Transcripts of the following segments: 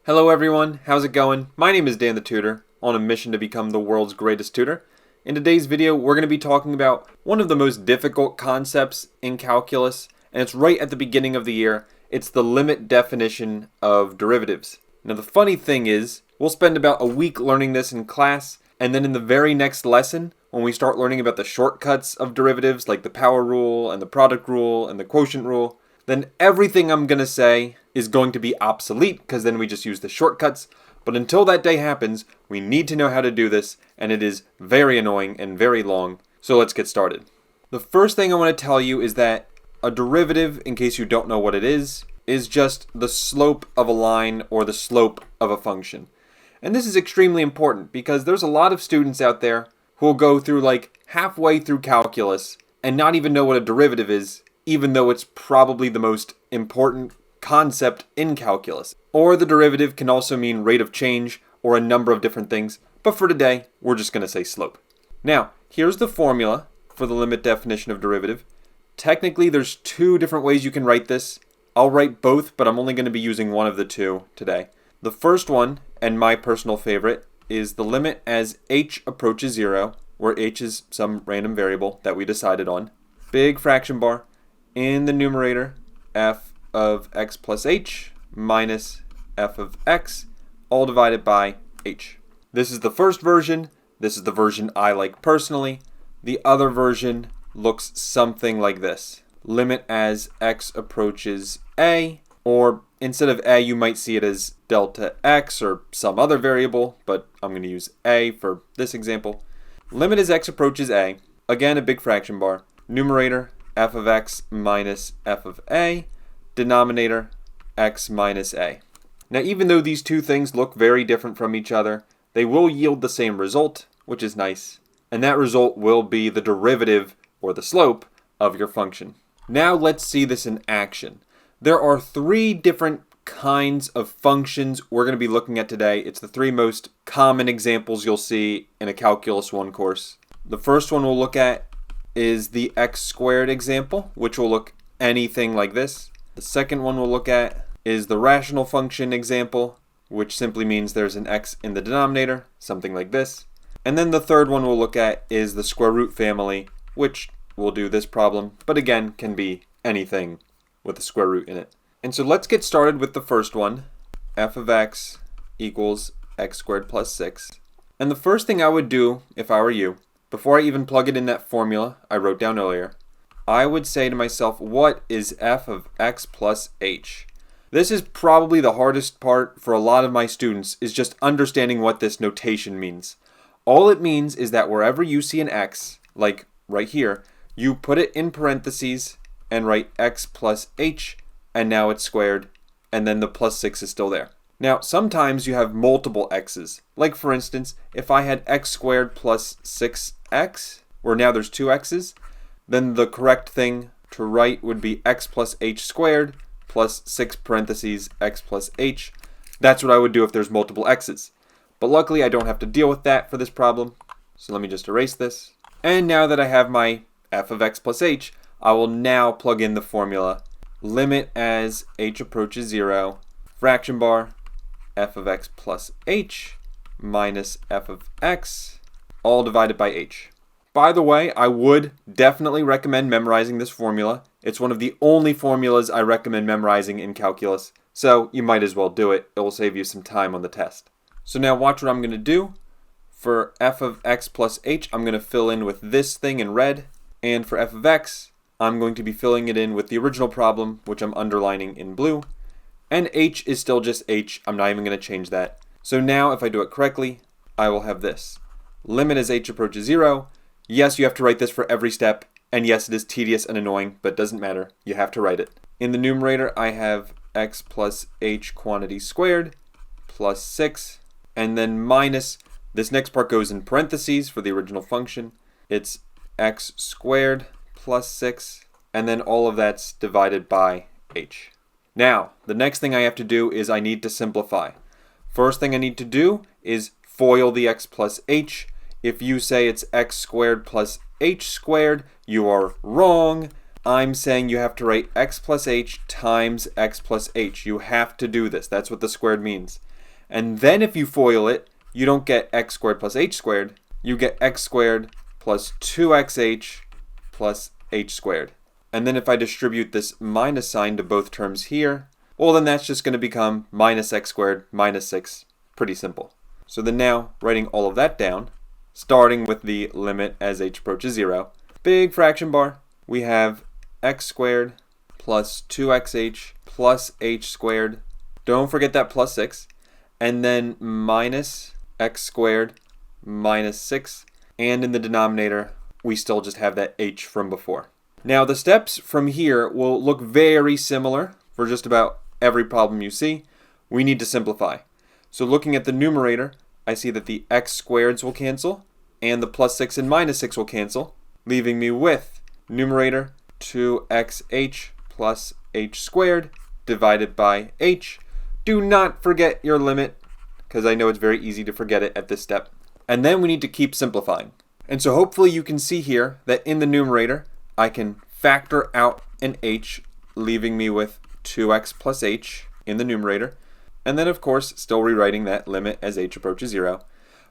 Hello everyone, how's it going? My name is Dan the Tutor, on a mission to become the world's greatest tutor. In today's video, we're going to be talking about one of the most difficult concepts in calculus, and it's right at the beginning of the year. It's the limit definition of derivatives. Now the funny thing is, we'll spend about a week learning this in class, and then in the very next lesson, when we start learning about the shortcuts of derivatives, like the power rule, and the product rule, and the quotient rule, then everything I'm going to say is going to be obsolete because then we just use the shortcuts. But until that day happens, we need to know how to do this, and it is very annoying and very long. So let's get started. The first thing I want to tell you is that a derivative, in case you don't know what it is just the slope of a line or the slope of a function. And this is extremely important because there's a lot of students out there who will go through like halfway through calculus and not even know what a derivative is, even though it's probably the most important concept in calculus. Or the derivative can also mean rate of change or a number of different things, but for today, we're just going to say slope. Now, here's the formula for the limit definition of derivative. Technically, there's two different ways you can write this. I'll write both, but I'm only going to be using one of the two today. The first one, and my personal favorite, is the limit as h approaches 0, where h is some random variable that we decided on. Big fraction bar. In the numerator, f of x plus h minus f of x, all divided by h. This is the first version. This is the version I like personally. The other version looks something like this. Limit as x approaches a, or instead of a, you might see it as delta x or some other variable, but I'm going to use a for this example. Limit as x approaches a, again a big fraction bar. Numerator, f of x minus f of a, denominator, x minus a. Now even though these two things look very different from each other, they will yield the same result, which is nice. And that result will be the derivative, or the slope, of your function. Now let's see this in action. There are three different kinds of functions we're going to be looking at today. It's the three most common examples you'll see in a Calculus 1 course. The first one we'll look at is the x squared example, which will look anything like this. The second one we'll look at is the rational function example, which simply means there's an x in the denominator, something like this. And then the third one we'll look at is the square root family, which will do this problem, but again can be anything with a square root in it. And so let's get started with the first one, f of x equals x squared plus 6. And the first thing I would do if I were you, before I even plug it in that formula I wrote down earlier, I would say to myself, what is f of x plus h? This is probably the hardest part for a lot of my students, is just understanding what this notation means. All it means is that wherever you see an x, like right here, you put it in parentheses and write x plus h, and now it's squared, and then the plus 6 is still there. Now, sometimes you have multiple x's. Like for instance, if I had x squared plus 6x, where now there's two x's, then the correct thing to write would be x plus h squared plus 6 parentheses x plus h. That's what I would do if there's multiple x's. But luckily I don't have to deal with that for this problem. So let me just erase this. And now that I have my f of x plus h, I will now plug in the formula. Limit as h approaches 0, fraction bar, f of x plus h minus f of x, all divided by h. By the way, I would definitely recommend memorizing this formula. It's one of the only formulas I recommend memorizing in calculus, so you might as well do it. It will save you some time on the test. So now watch what I'm going to do. For f of x plus h, I'm going to fill in with this thing in red, and for f of x, I'm going to be filling it in with the original problem, which I'm underlining in blue, and h is still just h. I'm not even going to change that. So now if I do it correctly, I will have this. Limit as h approaches 0. Yes, you have to write this for every step, and yes, it is tedious and annoying, but it doesn't matter. You have to write it. In the numerator, I have x plus h quantity squared plus 6, and then minus, this next part goes in parentheses for the original function. It's x squared plus 6, and then all of that's divided by h. Now, the next thing I have to do is I need to simplify. First thing I need to do is FOIL the x plus h. If you say it's x squared plus h squared, you are wrong. I'm saying you have to write x plus h times x plus h. You have to do this. That's what the squared means. And then if you FOIL it, you don't get x squared plus h squared. You get x squared plus 2xh plus h squared. And then if I distribute this minus sign to both terms here, well, then that's just going to become minus x squared minus 6. Pretty simple. So then now, writing all of that down, starting with the limit as h approaches 0, big fraction bar, we have x squared plus 2xh plus h squared. Don't forget that plus 6. And then minus x squared minus 6. And in the denominator, we still just have that h from before. Now the steps from here will look very similar for just about every problem you see. We need to simplify. So looking at the numerator, I see that the x squareds will cancel and the plus 6 and minus 6 will cancel, leaving me with numerator 2xh plus h squared divided by h. Do not forget your limit, because I know it's very easy to forget it at this step. And then we need to keep simplifying. And so hopefully you can see here that in the numerator, I can factor out an h, leaving me with 2x plus h in the numerator. And then, of course, still rewriting that limit as h approaches 0.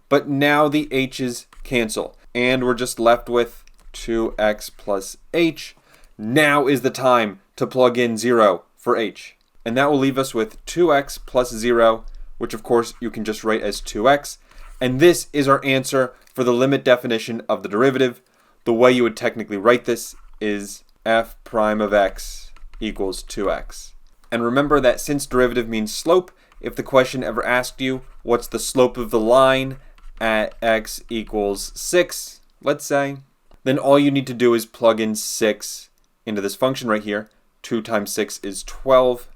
But now the h's cancel, and we're just left with 2x plus h. Now is the time to plug in 0 for h. And that will leave us with 2x plus 0, which of course you can just write as 2x. And this is our answer for the limit definition of the derivative. The way you would technically write this is f prime of x equals 2x. And remember that since derivative means slope, if the question ever asked you what's the slope of the line at x equals 6, let's say, then all you need to do is plug in 6 into this function right here. 2 times 6 is 12.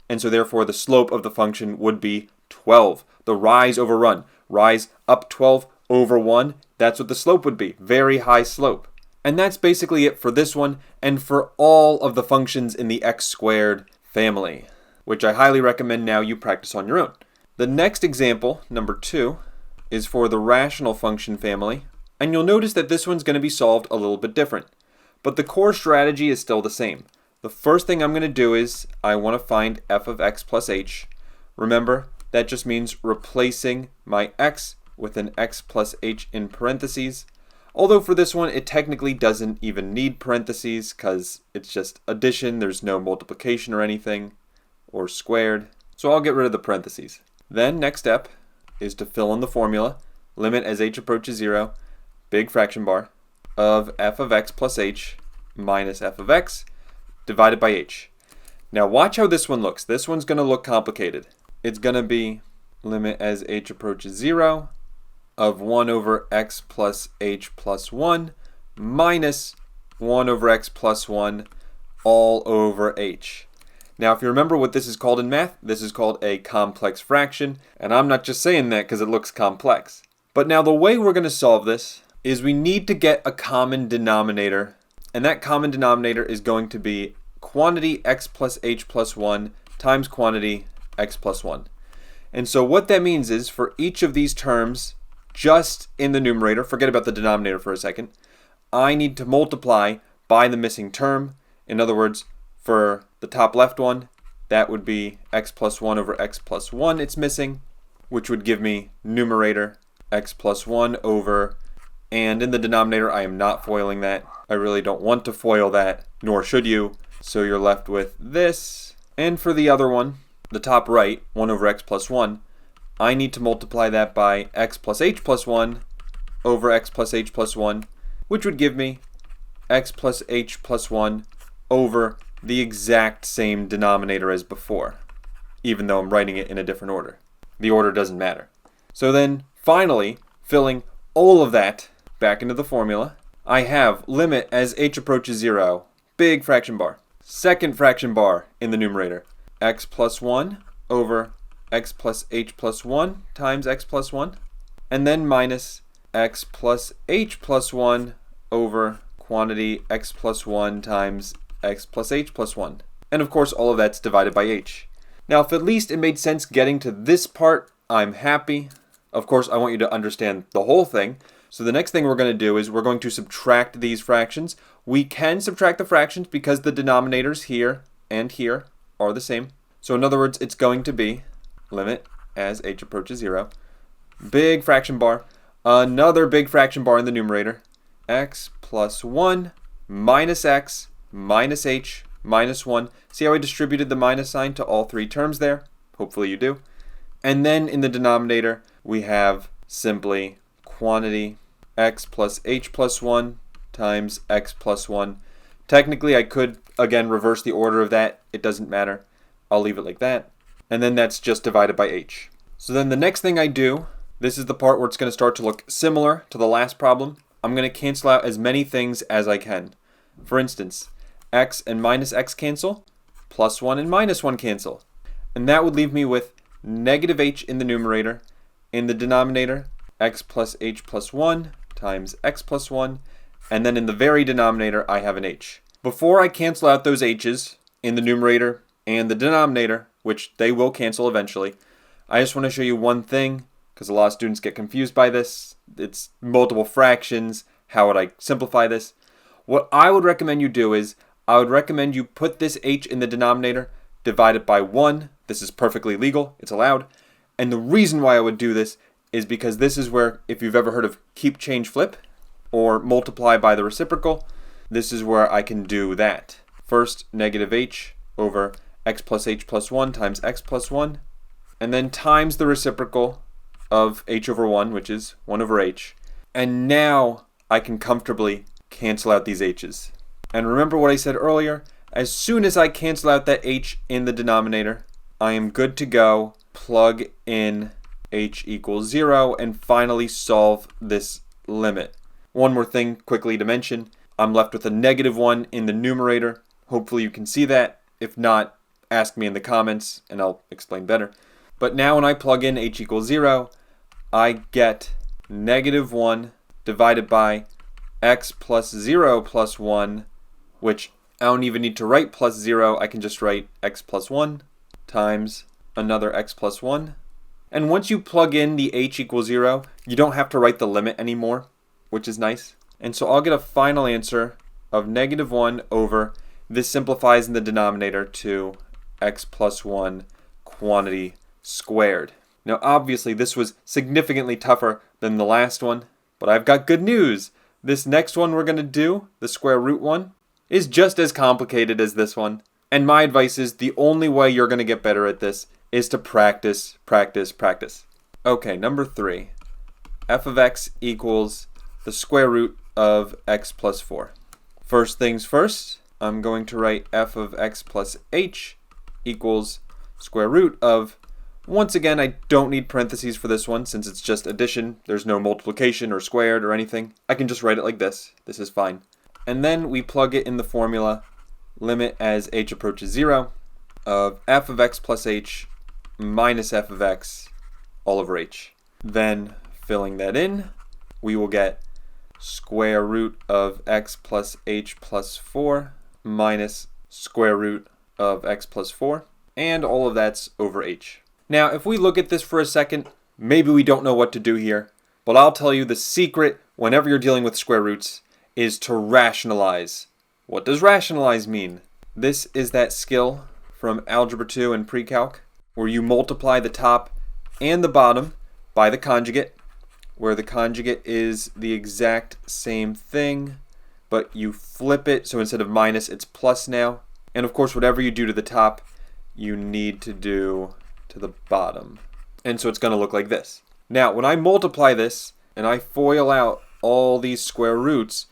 And so therefore the slope of the function would be 12. The rise over run. Rise up 12 over 1. That's what the slope would be. Very high slope. And that's basically it for this one and for all of the functions in the x squared family, which I highly recommend now you practice on your own. The next example, number 2, is for the rational function family. And you'll notice that this one's going to be solved a little bit different. But the core strategy is still the same. The first thing I'm going to do is I want to find f of x plus h. Remember, that just means replacing my x with an x plus h in parentheses. Although for this one, it technically doesn't even need parentheses because it's just addition. There's no multiplication or anything, or squared. So I'll get rid of the parentheses. Then next step is to fill in the formula, limit as h approaches 0, big fraction bar, of f of x plus h minus f of x divided by h. Now watch how this one looks. This one's going to look complicated. It's going to be limit as h approaches 0 of 1 over x plus h plus 1 minus 1 over x plus 1 all over h. Now if you remember what this is called in math, this is called a complex fraction, and I'm not just saying that because it looks complex. But now the way we're going to solve this is we need to get a common denominator, and that common denominator is going to be quantity x plus h plus 1 times quantity x plus 1. And so what that means is for each of these terms, just in the numerator, forget about the denominator for a second, I need to multiply by the missing term. In other words, for the top left one, that would be x plus 1 over x plus 1 it's missing, which would give me numerator x plus 1 over, and in the denominator I am not foiling that. I really don't want to foil that, nor should you. So you're left with this. And for the other one, the top right, 1 over x plus 1, I need to multiply that by x plus h plus 1 over x plus h plus 1, which would give me x plus h plus 1 over the exact same denominator as before, even though I'm writing it in a different order. The order doesn't matter. So then, finally, filling all of that back into the formula, I have limit as h approaches 0, big fraction bar. Second fraction bar in the numerator, x plus 1 over x plus h plus 1 times x plus 1, and then minus x plus h plus 1 over quantity x plus 1 times x plus h plus 1. And of course all of that's divided by h. Now if at least it made sense getting to this part, I'm happy. Of course I want you to understand the whole thing. So the next thing we're going to do is we're going to subtract these fractions. We can subtract the fractions because the denominators here and here are the same. So in other words, it's going to be limit as h approaches 0. Big fraction bar. Another big fraction bar in the numerator. X plus 1 minus x minus h minus 1. See how I distributed the minus sign to all three terms there? Hopefully you do. And then in the denominator, we have simply quantity x plus h plus 1 times x plus 1. Technically, I could, again, reverse the order of that. It doesn't matter. I'll leave it like that. And then that's just divided by h. So then the next thing I do, this is the part where it's going to start to look similar to the last problem. I'm going to cancel out as many things as I can. For instance, x and minus x cancel, plus 1 and minus 1 cancel. And that would leave me with negative h in the numerator. In the denominator, x plus h plus 1 times x plus 1. And then in the very denominator, I have an h. Before I cancel out those h's in the numerator and the denominator, which they will cancel eventually, I just want to show you one thing, because a lot of students get confused by this. It's multiple fractions. How would I simplify this? What I would recommend you do is, I would recommend you put this h in the denominator, divide it by 1. This is perfectly legal. It's allowed. And the reason why I would do this is because this is where, if you've ever heard of keep, change, flip, or multiply by the reciprocal, this is where I can do that. First, negative h over x plus h plus 1 times x plus 1, and then times the reciprocal of h over 1, which is 1 over h. And now I can comfortably cancel out these h's. And remember what I said earlier, as soon as I cancel out that h in the denominator, I am good to go, plug in h equals 0, and finally solve this limit. One more thing quickly to mention, I'm left with a negative 1 in the numerator. Hopefully you can see that. If not, ask me in the comments and I'll explain better. But now when I plug in h equals 0, I get negative 1 divided by x plus 0 plus 1, which I don't even need to write plus 0. I can just write x plus 1 times another x plus 1. And once you plug in the h equals 0, you don't have to write the limit anymore, which is nice. And so I'll get a final answer of negative 1 over, this simplifies in the denominator to x plus 1 quantity squared. Now obviously this was significantly tougher than the last one, but I've got good news. This next one we're going to do, the square root one, is just as complicated as this one. And my advice is the only way you're going to get better at this is to practice, practice, practice. Okay, number 3. F of x equals the square root of x plus 4. First things first, I'm going to write f of x plus h equals square root of, once again, I don't need parentheses for this one since it's just addition. There's no multiplication or squared or anything. I can just write it like this. This is fine. And then we plug it in the formula, limit as h approaches 0, of f of x plus h minus f of x all over h. Then, filling that in, we will get square root of x plus h plus 4 minus square root of x plus 4, and all of that's over h. Now, if we look at this for a second, maybe we don't know what to do here, but I'll tell you the secret whenever you're dealing with square roots is to rationalize. What does rationalize mean? This is that skill from Algebra 2 and Pre-Calc where you multiply the top and the bottom by the conjugate, where the conjugate is the exact same thing, but you flip it, so instead of minus, it's plus now. And of course, whatever you do to the top, you need to do to the bottom. And so it's going to look like this. Now, when I multiply this and I FOIL out all these square roots,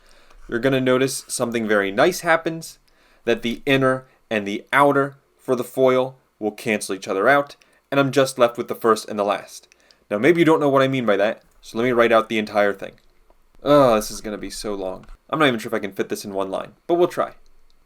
you're going to notice something very nice happens, that the inner and the outer for the FOIL will cancel each other out, and I'm just left with the first and the last. Now, maybe you don't know what I mean by that, so let me write out the entire thing. Oh, this is going to be so long. I'm not even sure if I can fit this in one line, but we'll try.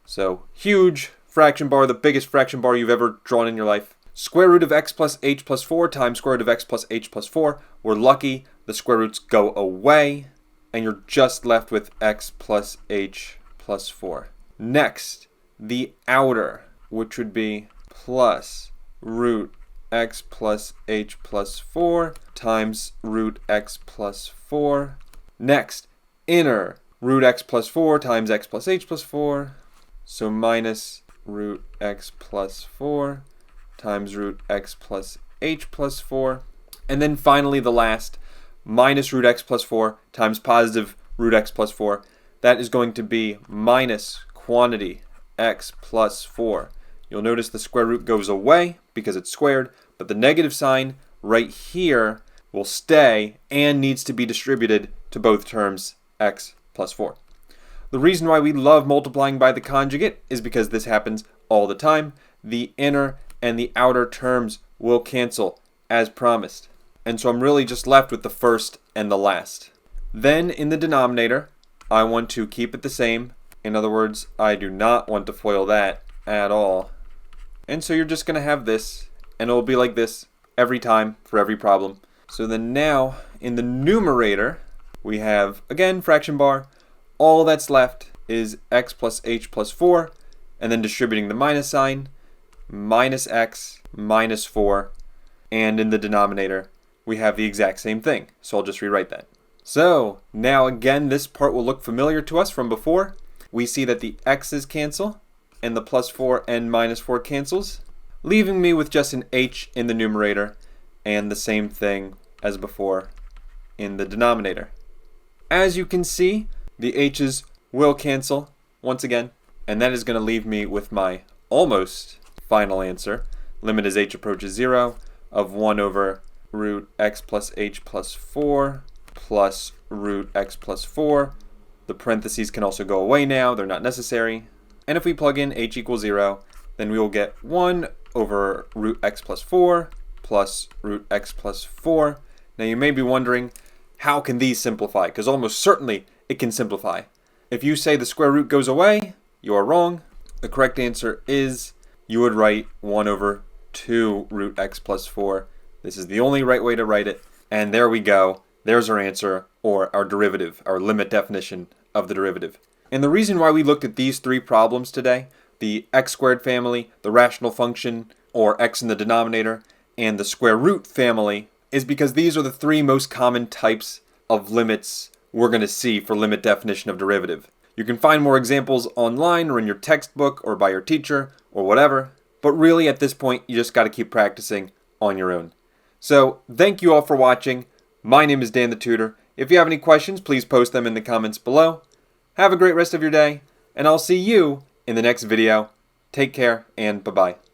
So, huge fraction bar, the biggest fraction bar you've ever drawn in your life. Square root of x plus h plus 4 times square root of x plus h plus 4. We're lucky, the square roots go away, and you're just left with x plus h plus 4. Next, the outer, which would be plus root x plus h plus 4 times root x plus 4. Next, inner, root x plus 4 times x plus h plus 4. So minus root x plus 4 times root x plus h plus 4. And then finally the last, minus root x plus 4 times positive root x plus 4. That is going to be minus quantity x plus 4. You'll notice the square root goes away because it's squared, but the negative sign right here will stay and needs to be distributed to both terms x plus 4. The reason why we love multiplying by the conjugate is because this happens all the time. The inner and the outer terms will cancel as promised. And so I'm really just left with the first and the last. Then in the denominator, I want to keep it the same. In other words, I do not want to FOIL that at all. And so you're just going to have this, and it will be like this every time for every problem. So then now in the numerator, we have, again, fraction bar. All that's left is x plus h plus 4, and then distributing the minus sign, minus x minus 4. And in the denominator, we have the exact same thing. So I'll just rewrite that. So now again, this part will look familiar to us from before. We see that the x's cancel, and the plus 4 and minus 4 cancels, leaving me with just an h in the numerator, and the same thing as before in the denominator. As you can see, the h's will cancel once again, and that is going to leave me with my almost final answer, limit as h approaches 0, of 1 over root x plus h plus 4 plus root x plus 4. The parentheses can also go away now, they're not necessary. And if we plug in h equals 0, then we will get 1 over root x plus 4 plus root x plus 4. Now you may be wondering, how can these simplify? Because almost certainly it can simplify. If you say the square root goes away, you are wrong. The correct answer is you would write 1 over 2 root x plus 4. This is the only right way to write it. And there we go. There's our answer, or our derivative, our limit definition of the derivative. And the reason why we looked at these three problems today, the x squared family, the rational function, or x in the denominator, and the square root family, is because these are the three most common types of limits we're going to see for limit definition of derivative. You can find more examples online or in your textbook or by your teacher or whatever, but really at this point you just got to keep practicing on your own. So thank you all for watching. My name is Dan the Tutor. If you have any questions, please post them in the comments below. Have a great rest of your day, and I'll see you in the next video. Take care, and bye-bye.